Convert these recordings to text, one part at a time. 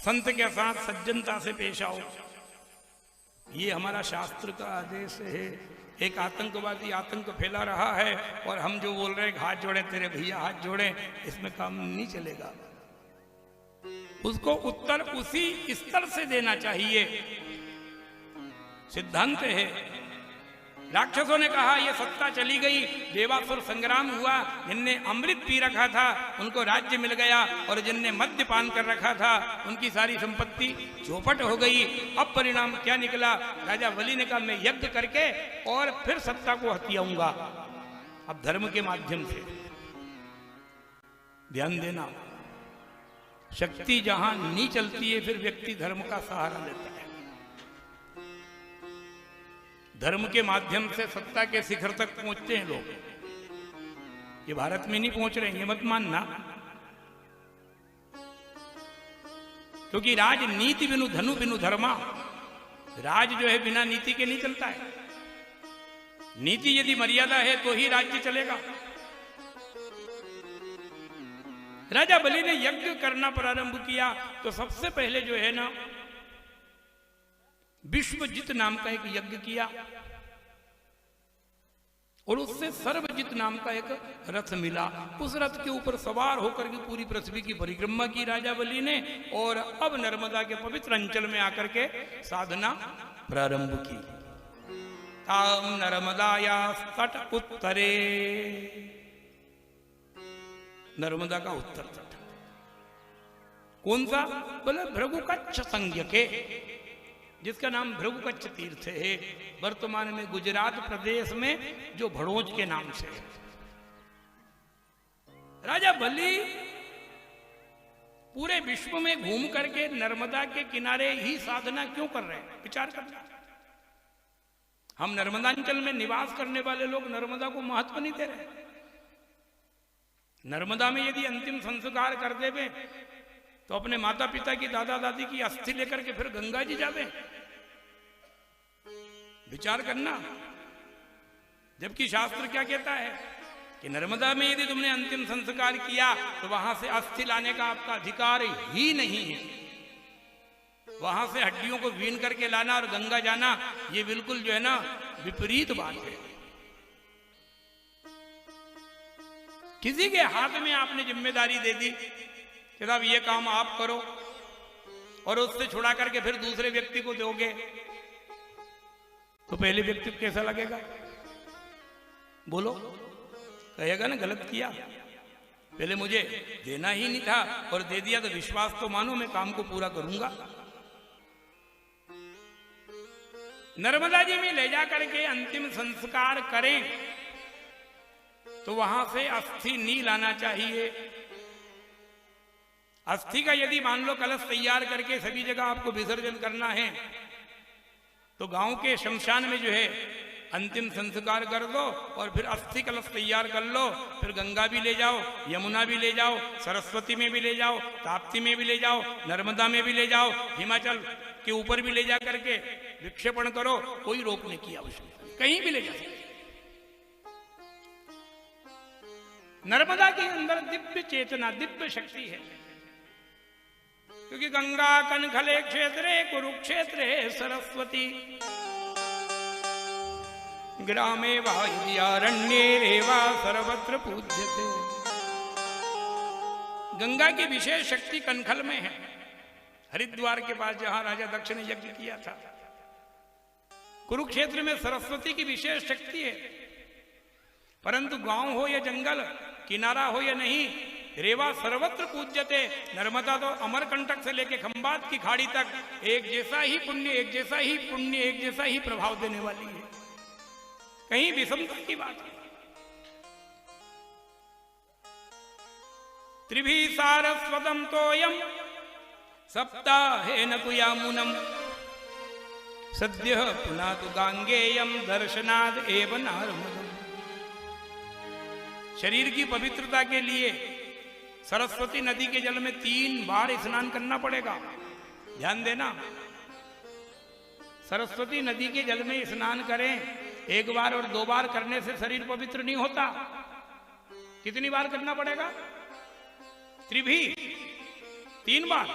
संत के साथ सज्जनता से पेश आओ, ये हमारा शास्त्र का आदेश है। एक आतंकवादी आतंक फैला रहा है और हम जो बोल रहे हैं हाथ जोड़े, तेरे भैया हाथ जोड़े, इसमें काम नहीं चलेगा। उसको उत्तर उसी स्तर से देना चाहिए। सिद्धांत है। राक्षसों ने कहा ये सत्ता चली गई, देवासुर संग्राम हुआ, जिनने अमृत पी रखा था उनको राज्य मिल गया और जिनने मद्यपान कर रखा था उनकी सारी संपत्ति चौपट हो गई। अब परिणाम क्या निकला? राजा बलि ने कहा मैं यज्ञ करके और फिर सत्ता को हथियाऊंगा, अब धर्म के माध्यम से। ध्यान देना, शक्ति जहां नहीं चलती है फिर व्यक्ति धर्म का सहारा लेता है। धर्म के माध्यम से सत्ता के शिखर तक पहुंचते हैं लोग। ये भारत में नहीं पहुंच रहे, ये मत मानना, क्योंकि राजनीति बिनु धनु बिनु धर्मा। राज जो है बिना नीति के नहीं चलता है। नीति यदि मर्यादा है तो ही राज्य चलेगा। राजा बलि ने यज्ञ करना प्रारंभ किया तो सबसे पहले जो है ना विश्वजित नाम का एक यज्ञ किया और उससे सर्वजित नाम का एक रथ मिला। उस रथ के ऊपर सवार होकर के पूरी पृथ्वी की परिक्रमा की राजा बलि ने और अब नर्मदा के पवित्र अंचल में आकर के साधना प्रारंभ की। ताम नर्मदाया तट उत्तरे, नर्मदा का उत्तर तट कौन सा? बोले भृगुकच्छ संज्ञ के, जिसका नाम भृगुकच्छ तीर्थ है। वर्तमान में गुजरात प्रदेश में जो भड़ोज के नाम से है। राजा बलि पूरे विश्व में घूम करके नर्मदा के किनारे ही साधना क्यों कर रहे हैं? विचार करना। हम नर्मदांचल में निवास करने वाले लोग नर्मदा को महत्व नहीं दे रहे। नर्मदा में यदि अंतिम संस्कार कर देवे तो अपने माता पिता की दादा दादी की अस्थि लेकर के फिर गंगा जी जावे। विचार करना। जबकि शास्त्र क्या कहता है कि नर्मदा में यदि तुमने अंतिम संस्कार किया तो वहां से अस्थि लाने का आपका अधिकार ही नहीं है। वहां से हड्डियों को बीन करके लाना और गंगा जाना, ये बिल्कुल जो है ना विपरीत बात है। किसी के हाथ में आपने जिम्मेदारी दे दी कि साहब ये काम आप करो और उससे छुड़ा करके फिर दूसरे व्यक्ति को दोगे तो पहले व्यक्ति को कैसा लगेगा? बोलो, कहेगा ना गलत किया, पहले मुझे देना ही नहीं था और दे दिया तो विश्वास तो मानो मैं काम को पूरा करूंगा। नर्मदा जी में ले जा करके अंतिम संस्कार करें तो वहां से अस्थि नहीं लाना चाहिए। अस्थि का यदि मान लो कलश तैयार करके सभी जगह आपको विसर्जन करना है तो गांव के शमशान में जो है अंतिम संस्कार कर दो और फिर अस्थि कलश तैयार कर लो। फिर गंगा भी ले जाओ, यमुना भी ले जाओ, सरस्वती में भी ले जाओ, ताप्ती में भी ले जाओ, नर्मदा में भी ले जाओ, हिमाचल के ऊपर भी ले जा करके विक्षेपण करो, कोई रोकने की आवश्यकता, कहीं भी ले जा सकते। नर्मदा के अंदर दिव्य चेतना, दिव्य शक्ति है, क्योंकि गंगा कनखले क्षेत्रे कुरुक्षेत्रे सरस्वती ग्रामे वायुर्यारण्ये रेवा सर्वत्र पूज्यते। गंगा की विशेष शक्ति कनखल में है। हरिद्वार के पास जहां राजा दक्ष ने यज्ञ किया था, कुरुक्षेत्र में सरस्वती की विशेष शक्ति है। परंतु गांव हो या जंगल, किनारा हो या नहीं, रेवा सर्वत्र पूज्यते। नर्मदा तो अमरकंटक से लेके खंबात की खाड़ी तक एक जैसा ही पुण्य, एक जैसा ही पुण्य, एक जैसा ही प्रभाव देने वाली है। कहीं विषमता की बात है। त्रिभी सारस्वतम तोयम सप्ताहेन तु यामुनम सद्यः पुनातु गांगेयम दर्शनाद एव नारमदम। शरीर की पवित्रता के लिए सरस्वती नदी के जल में 3 बार स्नान करना पड़ेगा। ध्यान देना, सरस्वती नदी के जल में स्नान करें, 1 बार और 2 बार करने से शरीर पवित्र नहीं होता। कितनी बार करना पड़ेगा? त्रिभी 3 बार।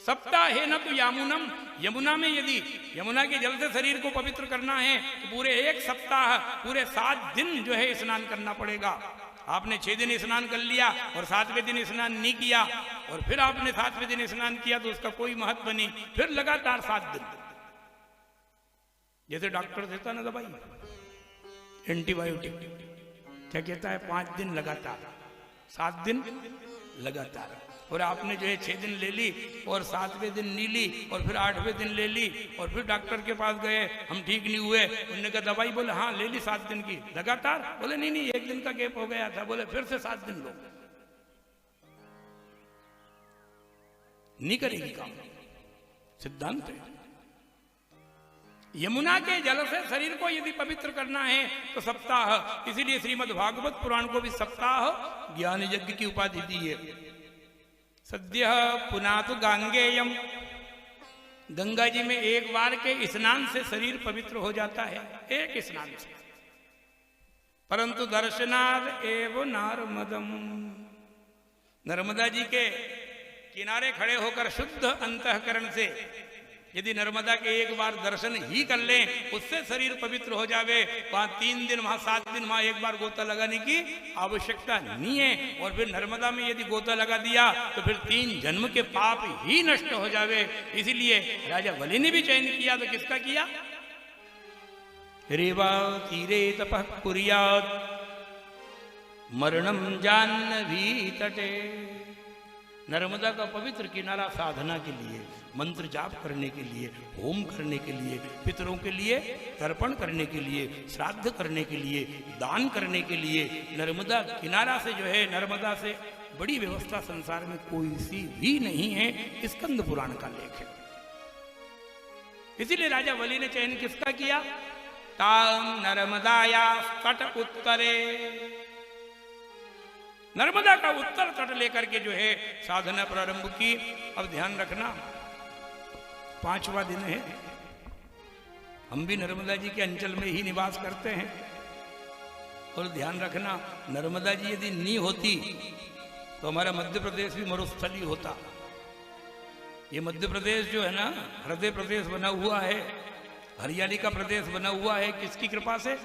सप्ताह है न तो यामुनम, यमुना में यदि यमुना के जल से शरीर को पवित्र करना है तो पूरे 1 सप्ताह, पूरे 7 दिन जो है स्नान करना पड़ेगा। आपने 6 दिन स्नान कर लिया और 7वें दिन स्नान नहीं किया और फिर आपने 7वें दिन स्नान किया तो उसका कोई महत्व नहीं। फिर लगातार 7 दिन, जैसे डॉक्टर देता ना दवाई एंटीबायोटिक, क्या कहता है 5 दिन लगातार, 7 दिन लगातार। और आपने जो है 6 दिन ले ली और 7वें दिन नहीं ली और फिर 8वें दिन ले ली और फिर डॉक्टर के पास गए, हम ठीक नहीं हुए, उन्होंने कहा दवाई, बोले हाँ ले ली 7 दिन की लगातार, बोले नहीं नहीं 1 दिन का गैप हो गया था, बोले फिर से 7 दिन लो, नहीं करेगी काम, सिद्धांत है। यमुना के जल से शरीर को यदि पवित्र करना है तो सप्ताह, इसीलिए श्रीमद् भागवत पुराण को भी सप्ताह ज्ञान यज्ञ की उपाधि दी है। सद्य पुनातु गांगेयम, गंगा जी में एक बार के स्नान से शरीर पवित्र हो जाता है, एक स्नान से। परंतु दर्शनाद एव नारमदम, नर्मदा जी के किनारे खड़े होकर शुद्ध अंतःकरण से यदि नर्मदा के एक बार दर्शन ही कर लें, उससे शरीर पवित्र हो जावे, वहां 3 दिन, वहां 7 दिन, वहां एक बार गोता लगाने की आवश्यकता नहीं है। और फिर नर्मदा में यदि गोता लगा दिया तो फिर 3 जन्म के पाप ही नष्ट हो जावे। इसीलिए राजा बलि ने भी चयन किया, तो किसका किया? रेवा तीरे तपः कुर्यात् मरणम जाह्नवी तटे, नर्मदा का पवित्र किनारा साधना के लिए, मंत्र जाप करने के लिए, होम करने के लिए, पितरों के लिए तर्पण करने के लिए, श्राद्ध करने के लिए, दान करने के लिए, नर्मदा किनारा से जो है, नर्मदा से बड़ी व्यवस्था संसार में कोई सी भी नहीं है। स्कंद पुराण का लेख है। इसीलिए राजा बलि ने चयन किसका किया? ताम नर्मदाया तट उत्तरे, नर्मदा का उत्तर तट लेकर के जो है साधना प्रारंभ की। अब ध्यान रखना 5वां दिन है, हम भी नर्मदा जी के अंचल में ही निवास करते हैं। और ध्यान रखना, नर्मदा जी यदि नहीं होती तो हमारा मध्य प्रदेश भी मरुस्थली होता। ये मध्य प्रदेश जो है ना, हृदय प्रदेश बना हुआ है, हरियाली का प्रदेश बना हुआ है, किसकी कृपा से?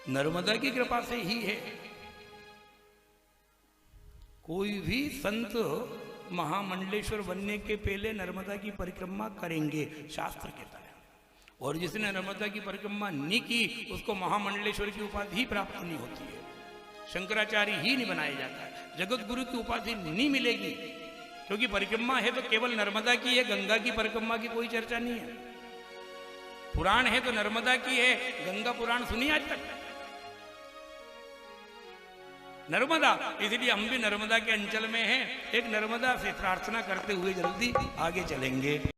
नर्मदा की कृपा से ही है। कोई भी संत महामंडलेश्वर बनने के पहले नर्मदा की परिक्रमा करेंगे, शास्त्र कहता है। और जिसने नर्मदा की परिक्रमा नहीं की उसको महामंडलेश्वर की उपाधि प्राप्त नहीं होती है, शंकराचार्य ही नहीं बनाया जाता है, जगत गुरु की उपाधि नहीं मिलेगी। क्योंकि परिक्रमा है तो केवल नर्मदा की है, गंगा की परिक्रमा की कोई चर्चा नहीं है। पुराण है तो नर्मदा की है, गंगा पुराण सुनी आज तक? नर्मदा, इसलिए हम भी नर्मदा के अंचल में हैं। एक नर्मदा से प्रार्थना करते हुए जल्दी आगे चलेंगे।